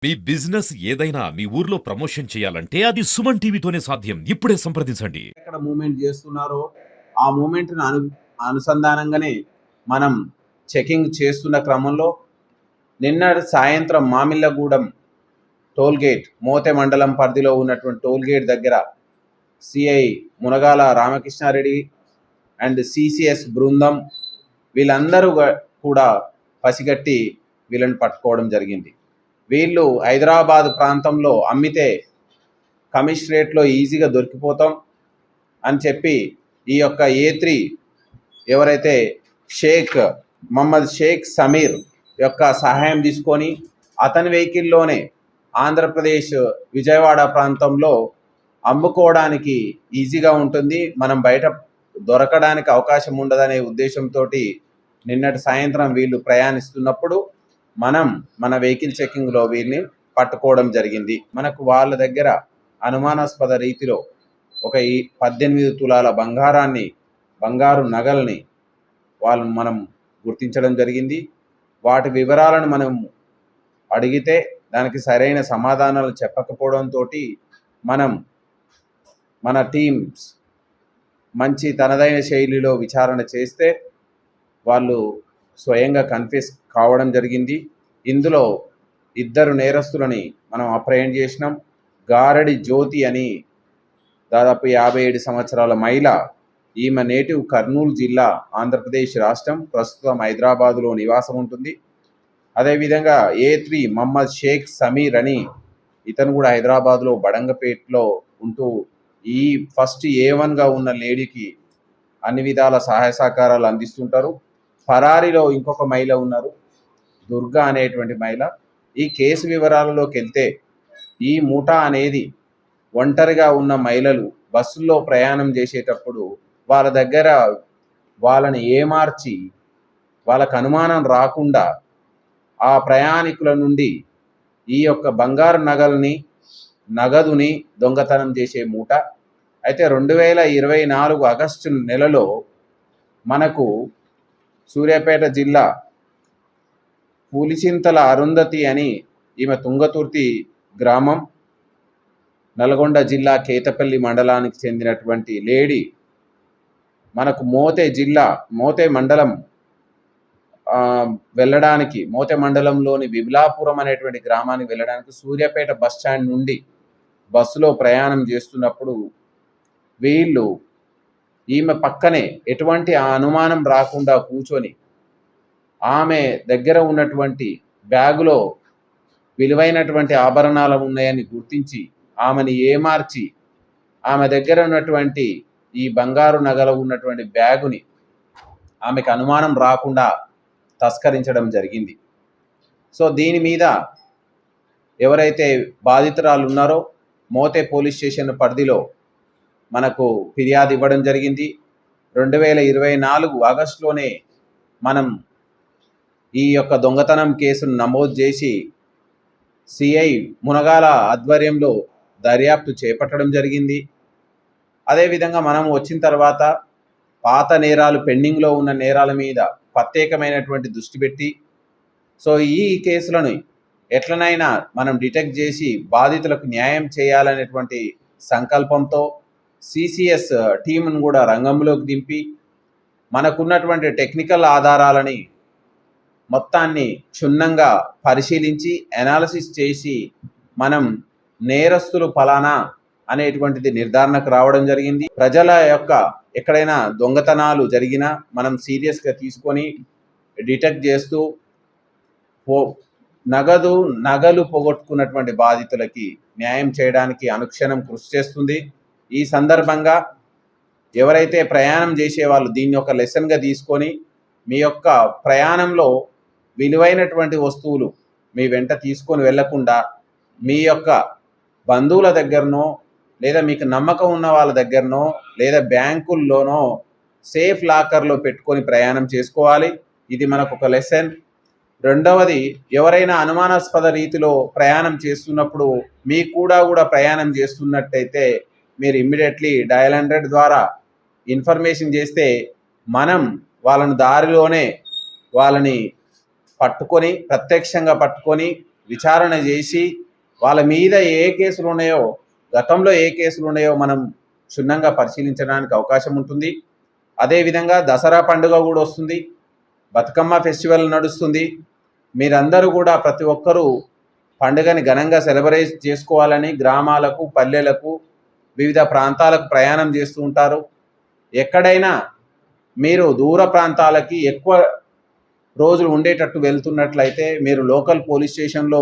మీ business ఏదైనా మీ ఊర్లో promotion చేయాలంటే అది సుమన్ టీవీతోనే సాధ్యం. ఇప్పుడే సంప్రదించండి. ఎక్కడ మూవ్‌మెంట్ చేస్తున్నారో ఆ మూవ్‌మెంట్‌ని అనుసంధానంగానే మనం చెకింగ్ చేస్తున్న క్రమంలో నిన్నటి సాయంత్రం మామిళ్ళగూడెం టోల్‌గేట్ మోతే మండలం పరిధిలో ఉన్నటువంటి టోల్‌గేట్ దగ్గర CI Munagala Ramakrishnareddy and CCS బృందం వీళ్ళందరూ కూడా పసిగట్టి వీళ్ళని పట్టుకోవడం జరిగింది. వీళ్ళు హైదరాబాద్ ప్రాంతంలో అమ్మితే కమిషనరేట్లో ఈజీగా దొరికిపోతాం అని చెప్పి ఈ యొక్క A3 ఎవరైతే మహమ్మద్ షేక్ సమీర్ యొక్క సహాయం తీసుకొని అతని వెహికల్లోనే ఆంధ్రప్రదేశ్ విజయవాడ ప్రాంతంలో అమ్ముకోవడానికి ఈజీగా ఉంటుంది, మనం బయట దొరకడానికి అవకాశం ఉండదనే ఉద్దేశంతో నిన్నటి సాయంత్రం వీళ్ళు ప్రయాణిస్తున్నప్పుడు మన వెహికల్ చెకింగ్లో వీళ్ళని పట్టుకోవడం జరిగింది. మనకు వాళ్ళ దగ్గర అనుమానాస్పద రీతిలో ఒక 18 తులాల బంగారు నగల్ని మనం గుర్తించడం జరిగింది. వాటి వివరాలను మనం అడిగితే దానికి సరైన సమాధానాలు చెప్పకపోవడంతో మన టీమ్స్ మంచి తనదైన శైలిలో విచారణ చేస్తే వాళ్ళు స్వయంగా కన్ఫ్యూస్ కావడం జరిగింది. ఇందులో 2 నేరస్తులని మనం అప్రహెండ్ చేసినాం. గారడి జ్యోతి అని దాదాపు 57 సంవత్సరాల మహిళ, ఈమె నేటివ్ కర్నూలు జిల్లా, ఆంధ్రప్రదేశ్ రాష్ట్రం, ప్రస్తుతం హైదరాబాదులో నివాసం ఉంటుంది. అదేవిధంగా A3 మహమ్మద్ షేక్ సమీర్ అని ఇతను కూడా హైదరాబాద్లో బడంగపేటలో ఉంటూ ఈ ఫస్ట్ A1గా ఉన్న లేడీకి అన్ని విధాల సహాయ సహకారాలు అందిస్తుంటారు. పరారీలో ఇంకొక మహిళ ఉన్నారు, దుర్గా అనేటువంటి మహిళ. ఈ కేసు వివరాలలోకి వెళ్తే ఈ ముఠా అనేది ఒంటరిగా ఉన్న మహిళలు బస్సుల్లో ప్రయాణం చేసేటప్పుడు వాళ్ళ దగ్గర వాళ్ళని ఏమార్చి వాళ్ళకు అనుమానం రాకుండా ఆ ప్రయాణికుల నుండి ఈ యొక్క బంగారు నగదుని దొంగతనం చేసే మూట. అయితే 2024 ఆగస్టు నెలలో మనకు సూర్యాపేట జిల్లా పులిచింతల అరుంధతి అని ఈమె తుంగతుర్తి గ్రామం, నల్గొండ జిల్లా కేతపల్లి మండలానికి చెందినటువంటి లేడీ మనకు మోతే మండలం వెళ్ళడానికి, మోతే మండలంలోని విబిలాపురం అనేటువంటి గ్రామానికి వెళ్ళడానికి సూర్యాపేట బస్ స్టాండ్ నుండి బస్సులో ప్రయాణం చేస్తున్నప్పుడు వీళ్ళు ఈమె పక్కనే ఎటువంటి అనుమానం రాకుండా కూర్చొని ఆమె దగ్గర ఉన్నటువంటి బ్యాగులో విలువైనటువంటి ఆభరణాలు ఉన్నాయని గుర్తించి ఆమెని ఏమార్చి ఆమె దగ్గర ఉన్నటువంటి ఈ బంగారు నగలు ఉన్నటువంటి బ్యాగుని ఆమెకు అనుమానం రాకుండా తస్కరించడం జరిగింది. సో దీని మీద ఎవరైతే బాధితురాలు ఉన్నారో మోతే పోలీస్ స్టేషన్ పరిధిలో మనకు ఫిర్యాదు ఇవ్వడం జరిగింది. 2024 ఆగస్టులోనే మనం ఈ యొక్క దొంగతనం కేసును నమోదు చేసి సిఐ మునగాల ఆధ్వర్యంలో దర్యాప్తు చేపట్టడం జరిగింది. అదేవిధంగా మనం వచ్చిన తర్వాత పాత నేరాలు, పెండింగ్లో ఉన్న నేరాల మీద ప్రత్యేకమైనటువంటి దృష్టి పెట్టి సో ఈ కేసులను ఎట్లనైనా మనం డిటెక్ట్ చేసి బాధితులకు న్యాయం చేయాలనేటువంటి సంకల్పంతో సిసిఎస్ టీంను కూడా రంగంలోకి దింపి మనకున్నటువంటి టెక్నికల్ ఆధారాలని మొత్తాన్ని క్షుణ్ణంగా పరిశీలించి అనాలిసిస్ చేసి మనం నేరస్తులు ఫలానా అనేటువంటిది నిర్ధారణకు రావడం జరిగింది. ప్రజల యొక్క ఎక్కడైనా దొంగతనాలు జరిగినా మనం సీరియస్గా తీసుకొని డిటెక్ట్ చేస్తూ నగలు పోగొట్టుకున్నటువంటి బాధితులకి న్యాయం చేయడానికి అనుక్షణం కృషి చేస్తుంది. ఈ సందర్భంగా ఎవరైతే ప్రయాణం చేసే వాళ్ళు దీన్ని ఒక లెసన్గా తీసుకొని మీ యొక్క ప్రయాణంలో విలువైనటువంటి వస్తువులు మీ వెంట తీసుకొని వెళ్లకుండా మీ యొక్క బంధువుల దగ్గరనో లేదా మీకు నమ్మకం ఉన్న వాళ్ళ దగ్గరనో లేదా బ్యాంకుల్లోనో సేఫ్ లాకర్లో పెట్టుకొని ప్రయాణం చేసుకోవాలి. ఇది మనకు ఒక లెసన్. రెండవది, ఎవరైనా అనుమానాస్పద రీతిలో ప్రయాణం చేస్తున్నప్పుడు మీకు కూడా ప్రయాణం చేస్తున్నట్టయితే మీరు ఇమ్మీడియట్లీ డయల్ 100 ద్వారా ఇన్ఫర్మేషన్ చేస్తే మనం వాళ్ళని దారిలోనే వాళ్ళని ప్రత్యక్షంగా పట్టుకొని విచారణ చేసి వాళ్ళ మీద ఏ కేసులు ఉన్నాయో, గతంలో ఏ కేసులు ఉన్నాయో మనం క్షుణ్ణంగా పరిశీలించడానికి అవకాశం ఉంటుంది. అదేవిధంగా దసరా పండుగ కూడా వస్తుంది, బతుకమ్మ ఫెస్టివల్ నడుస్తుంది. మీరందరూ కూడా ప్రతి ఒక్కరూ పండుగని ఘనంగా సెలబ్రేట్ చేసుకోవాలని గ్రామాలకు, పల్లెలకు, వివిధ ప్రాంతాలకు ప్రయాణం చేస్తూ ఉంటారు. ఎక్కడైనా మీరు దూర ప్రాంతాలకి ఎక్కువ రోజులు ఉండేటట్టు వెళ్తున్నట్లయితే మీరు లోకల్ పోలీస్ స్టేషన్లో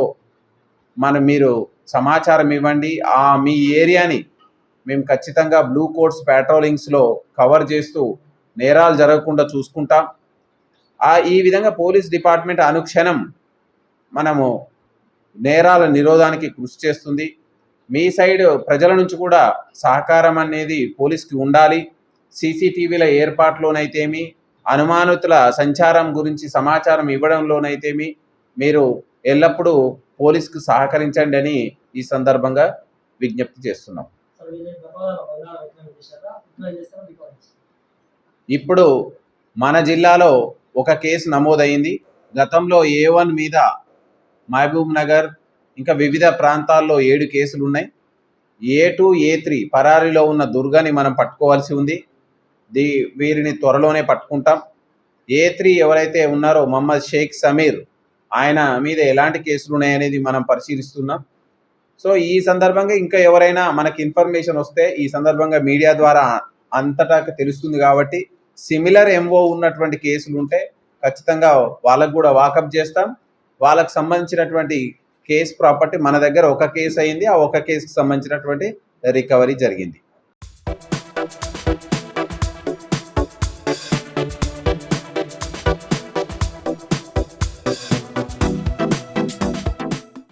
మీరు సమాచారం ఇవ్వండి. మీ ఏరియాని మేము ఖచ్చితంగా బ్లూ కోట్స్ ప్యాట్రోలింగ్స్లో కవర్ చేస్తూ నేరాలు జరగకుండా చూసుకుంటాం. ఈ విధంగా పోలీస్ డిపార్ట్మెంట్ అనుక్షణం మనము నేరాల నిరోధానికి కృషి చేస్తుంది. మీ సైడ్ ప్రజల నుంచి కూడా సహకారం అనేది పోలీస్కి ఉండాలి. సీసీటీవీల ఏర్పాటులోనైతేమి, అనుమానితుల సంచారం గురించి సమాచారం ఇవ్వడంలోనైతేమి మీరు ఎల్లప్పుడూ పోలీస్కి సహకరించండి అని ఈ సందర్భంగా విజ్ఞప్తి చేస్తున్నాం. ఇప్పుడు మన జిల్లాలో ఒక కేసు నమోదైంది. గతంలో A1 మీద మహబూబ్ నగర్ ఇంకా వివిధ ప్రాంతాల్లో 7 కేసులు ఉన్నాయి. A2, A3 పరారీలో ఉన్న దుర్గాని మనం పట్టుకోవాల్సి ఉంది. వీరిని త్వరలోనే పట్టుకుంటాం. A3 ఎవరైతే ఉన్నారో మహమ్మద్ షేక్ సమీర్, ఆయన మీద ఎలాంటి కేసులు ఉన్నాయనేది మనం పరిశీలిస్తున్నాం. సో ఈ సందర్భంగా ఇంకా ఎవరైనా మనకి ఇన్ఫర్మేషన్ వస్తే ఈ సందర్భంగా మీడియా ద్వారా అంతటా తెలుస్తుంది. కాబట్టి సిమిలర్ MO ఉన్నటువంటి కేసులు ఉంటే ఖచ్చితంగా వాళ్ళకు కూడా వాకప్ చేస్తాం. వాళ్ళకు సంబంధించినటువంటి కేసు ప్రాపర్టీ మన దగ్గర ఒక కేసు అయింది. ఆ ఒక కేసుకి సంబంధించినటువంటి రికవరీ జరిగింది.